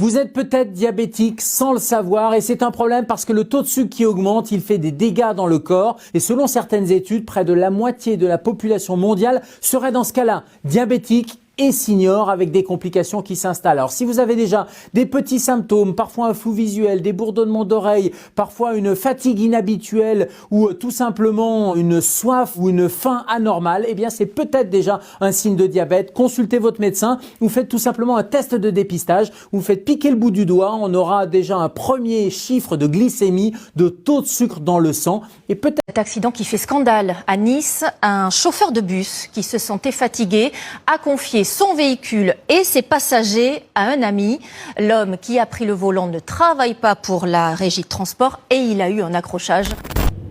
Vous êtes peut-être diabétique sans le savoir et c'est un problème parce que le taux de sucre qui augmente, il fait des dégâts dans le corps et selon certaines études, près de la moitié de la population mondiale serait dans ce cas-là diabétique et senior avec des complications qui s'installent. Alors si vous avez déjà des petits symptômes, parfois un flou visuel, des bourdonnements d'oreilles, parfois une fatigue inhabituelle ou tout simplement une soif ou une faim anormale, eh bien c'est peut-être déjà un signe de diabète. Consultez votre médecin, vous faites tout simplement un test de dépistage, vous faites piquer le bout du doigt, on aura déjà un premier chiffre de glycémie, de taux de sucre dans le sang et peut-être cet accident qui fait scandale à Nice, un chauffeur de bus qui se sentait fatigué a confié son véhicule et ses passagers à un ami. L'homme qui a pris le volant ne travaille pas pour la régie de transport et il a eu un accrochage.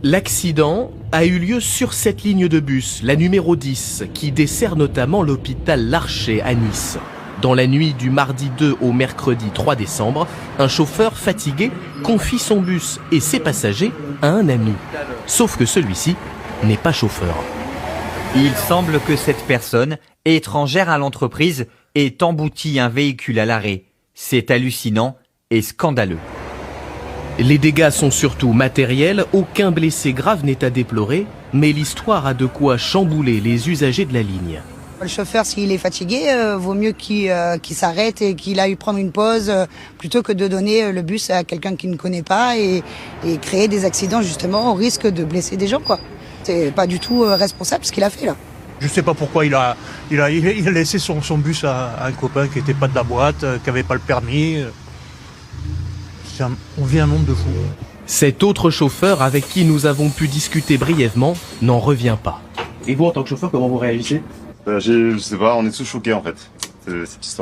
L'accident a eu lieu sur cette ligne de bus, la numéro 10, qui dessert notamment l'hôpital Larcher à Nice. Dans la nuit du mardi 2 au mercredi 3 décembre, un chauffeur fatigué confie son bus et ses passagers à un ami. Sauf que celui-ci n'est pas chauffeur. Il semble que cette personne, étrangère à l'entreprise, ait embouti un véhicule à l'arrêt. C'est hallucinant et scandaleux. Les dégâts sont surtout matériels, aucun blessé grave n'est à déplorer, mais l'histoire a de quoi chambouler les usagers de la ligne. Le chauffeur, s'il est fatigué, vaut mieux qu'il s'arrête et qu'il aille prendre une pause plutôt que de donner le bus à quelqu'un qu'il ne connaît pas et créer des accidents justement au risque de blesser des gens, quoi. C'est pas du tout responsable ce qu'il a fait là. Je sais pas pourquoi il a laissé son bus à un copain qui était pas de la boîte, qui avait pas le permis. On vit un monde de fous. Cet autre chauffeur avec qui nous avons pu discuter brièvement n'en revient pas. Et vous, en tant que chauffeur, comment vous réagissez ? Je sais pas, on est tous choqués en fait, cette histoire.